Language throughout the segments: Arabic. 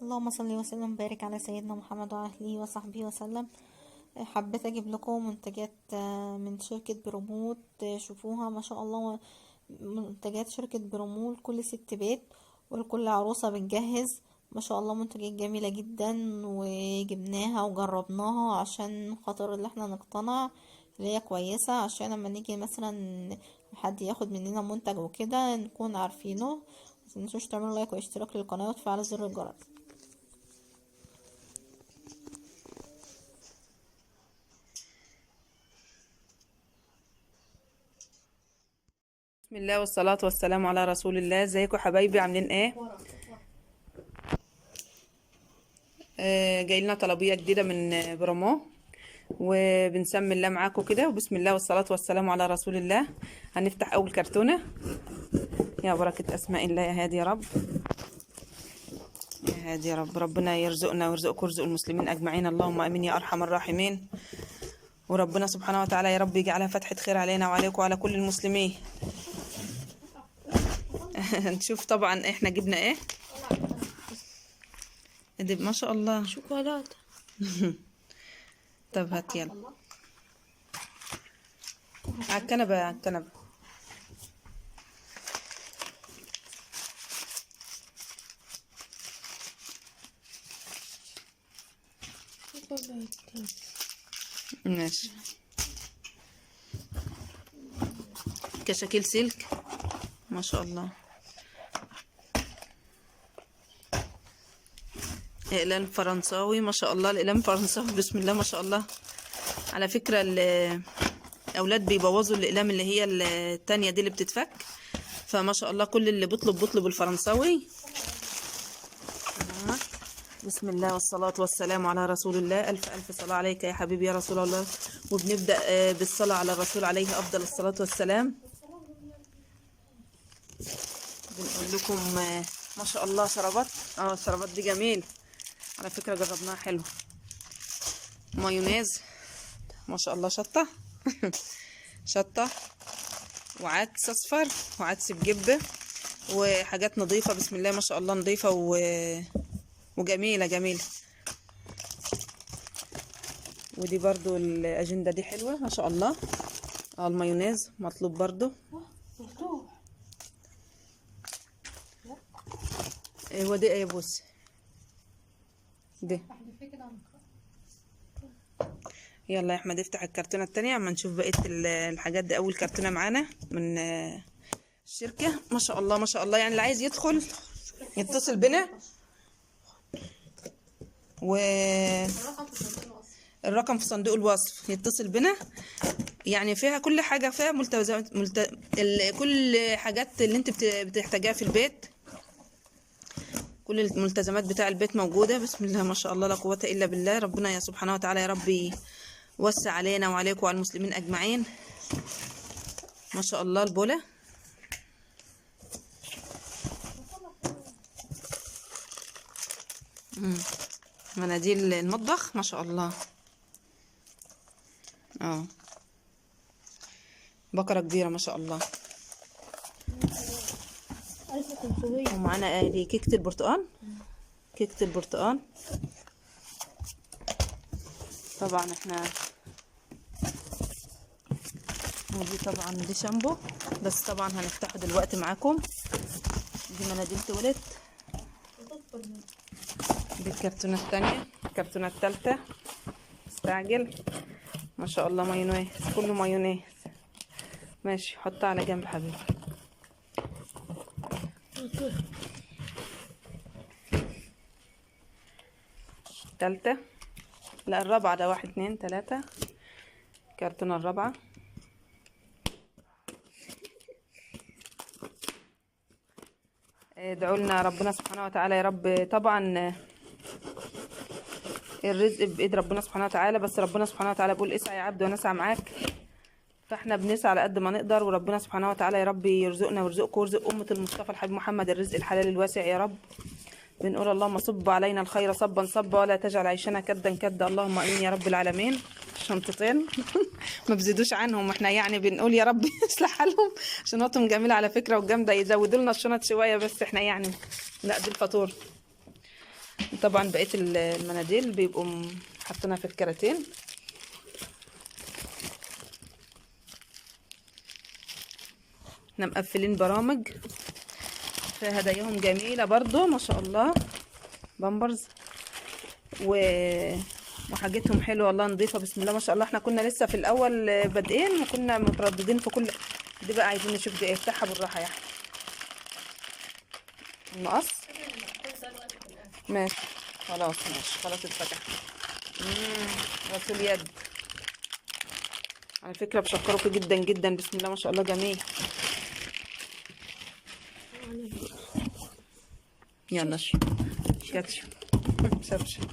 اللهم صل وسلم وبارك على سيدنا محمد وعلى اله وصحبه وسلم. حبيت اجيب لكم منتجات من شركة بروموت. شوفوها ما شاء الله. منتجات شركة بروموت كل ست بيت ولكل عروسة بنجهز. ما شاء الله منتجات جميلة جدا، وجبناها وجربناها عشان خاطر اللي احنا نقتنع اللي هي كويسة، عشان لما نيجي مثلا حد ياخد مننا منتج وكده نكون عارفينه. متنسوش تعملوا لايك واشتراك للقناة وتفعلوا زر الجرس. بسم الله والصلاة والسلام على رسول الله. ازيكم يا حبايبي، عاملين ايه؟ جاي لنا طلبية جديدة من برومو، وبنسمي الله معاكم كده، وبسم الله والصلاة والسلام على رسول الله. هنفتح اول كرتونة. يا بركة اسماء الله يا هادي يا رب، يا هادي يا رب. ربنا يرزقنا ويرزقكم ويرزق المسلمين اجمعين، اللهم امين يا ارحم الراحمين. وربنا سبحانه وتعالى يا رب يجعلها فتحة خير علينا وعليكم وعلى كل المسلمين. نشوف طبعا احنا جبنا ايه. دي ما شاء الله شوكولاتة. طب هات يلا على الكنبة، على الكنبة. ماشي. كشاكيل سلك ما شاء الله. اقلام فرنساوي ما شاء الله. الاقلام فرنساوي بسم الله ما شاء الله. على فكرة الاولاد بيبوظوا الاقلام اللي هي التانية دي اللي بتتفك، فما شاء الله كل اللي بيطلب الفرنساوي. بسم الله والصلاة والسلام على رسول الله. ألف ألف صلاة عليك يا حبيبي يا رسول الله. وبنبدأ بالصلاة على الرسول عليه أفضل الصلاة والسلام. بنقول لكم ما شاء الله شربات. الشربات دي جميل على فكرة، جربناها حلو. مايونيز ما شاء الله، شطة شطة، وعدس أصفر وعدس بجبة وحاجات نظيفة بسم الله ما شاء الله، نظيفة وجميلة جميلة. ودي برضو الأجندة دي حلوة ما شاء الله. المايونيز مطلوب برضو. ودي ايه بص دي. يلا يا احمد افتح الكرتونه التانية اما نشوف بقيه الحاجات دي. اول كرتونه معانا من الشركه ما شاء الله ما شاء الله. يعني اللي عايز يدخل يتصل بنا، والرقم في صندوق الوصف، يتصل بنا. يعني فيها كل حاجه، فيها ملتزمات كل حاجات اللي انت بتحتاجها في البيت. كل الملتزمات بتاع البيت موجودة. بسم الله ما شاء الله لا قوة إلا بالله. ربنا يا سبحانه وتعالى يا رب يوسع علينا وعليكم وعلى المسلمين أجمعين. ما شاء الله البولة مناديل المطبخ ما شاء الله. بقرة كبيرة ما شاء الله. ومعانا دي كيكة البرتقال. كيكة البرتقال طبعا احنا، ودي طبعا دي شامبو بس طبعا هنفتحه دلوقتي معاكم. دي مناديل تواليت. دي الكرتونة التانية. الكرتونة التالتة استعجل ما شاء الله. مايونيز كله مايونيز. ماشي حطها على جنب حبيبي. التالتة، لا الرابعة، ده 1 2 3. الكرتونة الرابعة. ادعوا لنا ربنا سبحانه وتعالى يا رب. طبعا الرزق بإيد ربنا سبحانه وتعالى، بس ربنا سبحانه وتعالى بيقول اسعى يا عبد وانا اسعى معاك، فاحنا بنسعى على قد ما نقدر. وربنا سبحانه وتعالى يا رب يرزقنا ويرزقكم ويرزق أمة المصطفى الحبيب محمد الرزق الحلال الواسع يا رب. بنقول اللهم صب علينا الخير صبا صبا ولا تجعل عيشنا كدا كدا، اللهم امين يا رب العالمين. شنطتين ما بزيدوش عنهم، احنا يعني بنقول يا رب يصلح حالهم. شنطهم جميله على فكره وجامده، يزودوا لنا الشنط شويه بس احنا يعني لا. دي الفاتوره طبعا بقيه المناديل بيبقوا حاطينها في الكراتين. احنا مقفلين برامج فهداياهم جميله برضو ما شاء الله، بامبرز وحاجتهم حلوه والله، نظيفه بسم الله ما شاء الله. احنا كنا لسه في الاول بادئين وكنا مترددين في كل دي، بقى عايزين نشوف دي ايه. افتحها بالراحه يا احمد. المقص ماشي خلاص، ماشي خلاص اتفتح. غسول يد على فكره، بشكره فيه جدا جدا بسم الله ما شاء الله، جميل. يلا كاتشب شبشب.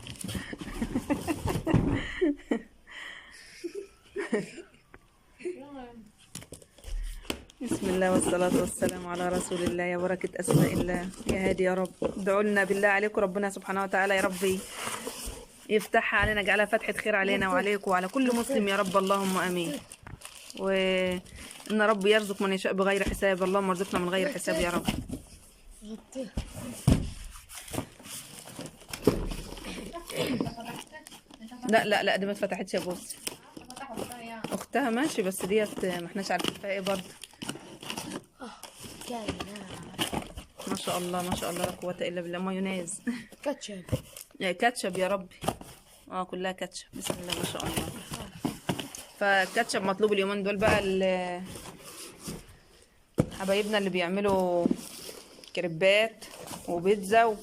بسم الله والصلاة والسلام على رسول الله. يا بركة أسماء الله يا هادي يا رب، ادعوا لنا بالله عليكم ربنا سبحانه وتعالى يا رب يفتحها علينا، جعلها فتحة خير علينا وعليكم وعلى كل مسلم يا رب، اللهم آمين. وإن رب يرزق من يشاء بغير حساب، اللهم ارزقنا من غير حساب يا رب. لا دي ما اتفتحتش يا بوسي، اختها ماشي بس ديت ما احناش عارفين فيها ايه برضه. ما شاء الله ما شاء الله لا قوة الا بالله. مايونيز كاتشب كاتشب يا ربي، كلها كاتشب بسم الله ما شاء الله. فالكاتشب مطلوب اليومين دول بقى، حبايبنا اللي بيعملوا كريبات وبيتزا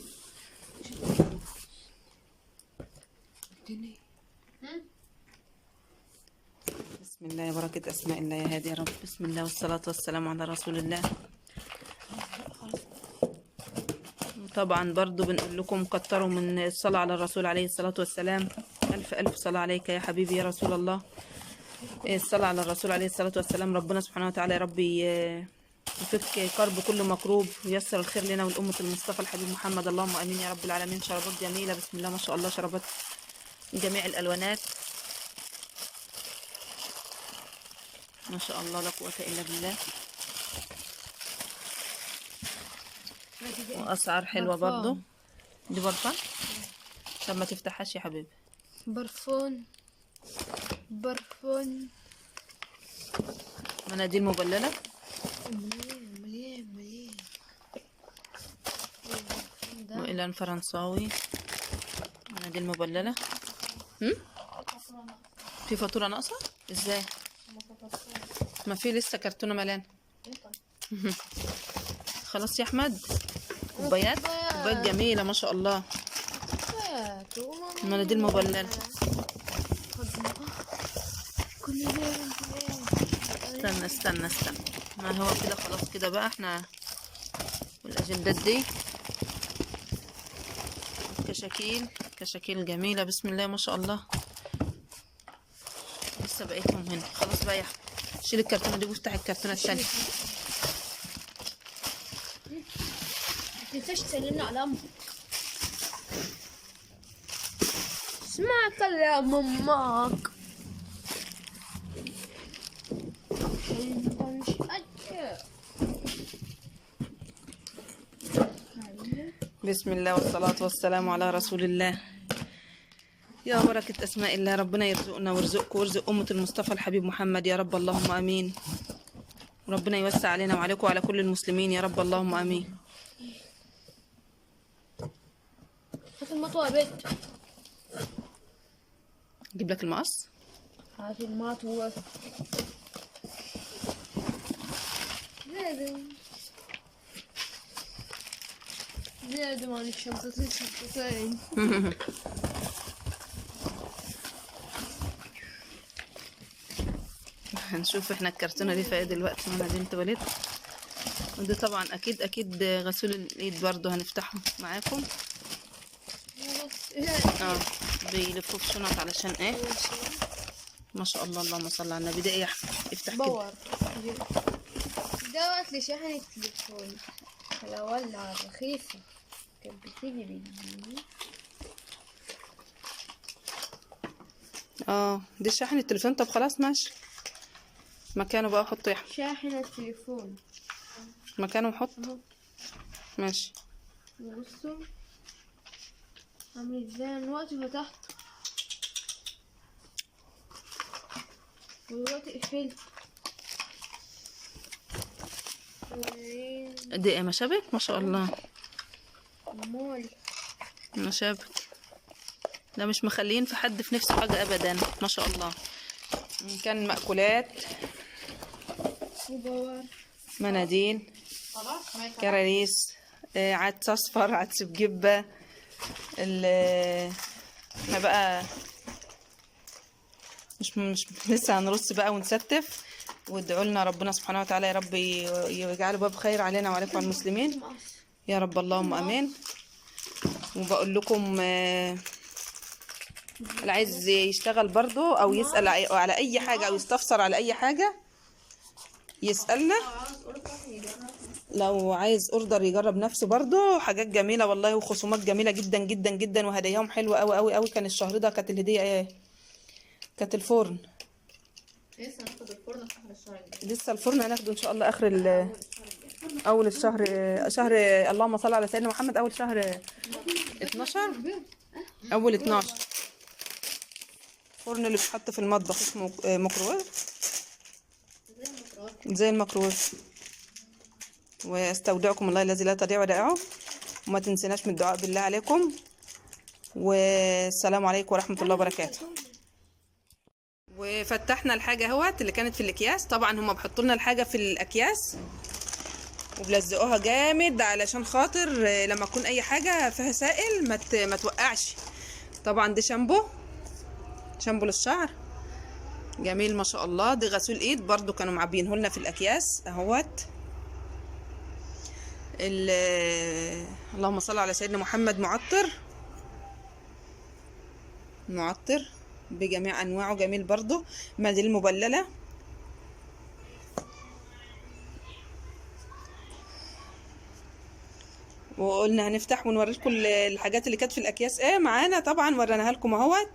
بسم الله يا بركة أسماء الله يا هادي يا رب. بسم الله والصلاة والسلام على رسول الله. طبعا برضو بنقول لكم كتروا من الصلاة على الرسول عليه الصلاة والسلام. ألف ألف صلاة عليك يا حبيبي يا رسول الله. الصلاة على الرسول عليه الصلاة والسلام. ربنا سبحانه وتعالى يا ربي يفك كرب كل مكروب وييسر الخير لنا والأمة المصطفى الحبيب محمد، اللهم آمين يا رب العالمين. شربات جميلة بسم الله ما شاء الله، شربات جميع الألوانات ما شاء الله لا قوة إلا بالله، وأسعار حلوة برضو. دي برفان. طب ما تفتحهاش يا حبيبي. برفون مناديل مبللة مليان وإلان فرنساوي. مناديل مبللة. في فاتورة ناقصة ازاي؟ ما في لسه كرتونة ملان. خلاص يا احمد. كوبايات جميلة ما شاء الله. مناديل مبللة. استنى ما هو كده خلاص كده بقى. احنا والاجندات دي كشاكيل جميلة بسم الله ما شاء الله. لسه بقيتهم هنا. خلاص بقى يا احمد شيل الكرتونة دي وافتح الكرتونة التانية. متنساش تسلمنا على امك. اسمع كلام امك. انت مش قد. بسم الله والصلاة والسلام على رسول الله. يا بركة أسماء الله ربنا يرزقنا ويرزقكم ويرزق أمة المصطفى الحبيب محمد يا رب، اللهم آمين. ربنا يوسع علينا وعليكم وعلى كل المسلمين يا رب، اللهم آمين. هات المطوة يا بنت. أجيب لك المقص. هات المطوة. زيادة عن الشنطتين. هنشوف احنا الكرتونة دي فيها دلوقتي. انا بنت ولد. ودي طبعا اكيد غسول الايد برضو هنفتحه معاكم. بيلفوه في شنط علشان ايه ما شاء الله. اللهم صل على النبي. ده ايه يا احمد؟ افتح كده. بور دوت لشحن التليفون. ولا ولع رخيصة كانت بتيجي بالجنيه. دي شاحن التليفون. طب خلاص ماشي مكانه بقى. حطه يا احمد. شاحن التليفون مكانه. حط. ماشي. بصوا عامل ازاي؟ انا دلوقتي فتحته ودلوقتي قفلت. دي مشابك ما شاء الله. امال مشابك ده مش مخلين في حد في نفسه حاجة ابدا ما شاء الله. إن كان مأكولات، وبور مناديل، كراريس، عدس اصفر، عدس بجبة. احنا بقى مش لسه هنرص بقى ونستف. وادعوا لنا ربنا سبحانه وتعالى يا رب يجعله باب خير علينا وعليكم وعلى المسلمين يا رب، اللهم امين. وبقول لكم اللي عايز يشتغل برضو او يسأل على اي حاجة او يستفسر على اي حاجة يسألنا. لو عايز اوردر يجرب نفسه برضو، حاجات جميلة والله وخصومات جميلة جدا جدا جدا وهداياهم حلوة قوي قوي قوي. كان الشهر ده كانت الهدية ايه؟ كانت الفرن. لسه هناخد الفرن في اخر الشهر الجاي. لسه الفرن هناخده ان شاء الله اخر اول الشهر. شهر اللهم صل على سيدنا محمد، اول شهر 12 اول 12. الفرن اللي بيتحط في المطبخ اسمه ميكروويف، زي الميكروويف. واستودعكم الله الذي لا تضيع ودائعه، وما تنسناش من الدعاء بالله عليكم. والسلام عليكم ورحمة الله وبركاته. وفتحنا الحاجة اهوت اللي كانت في الاكياس. طبعا هما بيحطوا لنا الحاجة في الاكياس وبلزقوها جامد علشان خاطر لما تكون اي حاجة فيها سائل ما توقعش. طبعا دي شامبو للشعر جميل ما شاء الله. دي غسول ايد برضو كانوا معبينه لنا في الاكياس اهوت. اللهم صل على سيدنا محمد. معطر بجميع انواعه جميل برضو. مناديل مبلله. وقلنا هنفتح ونوريكم الحاجات اللي كانت في الاكياس ايه معانا. طبعا وريناها لكم اهوت.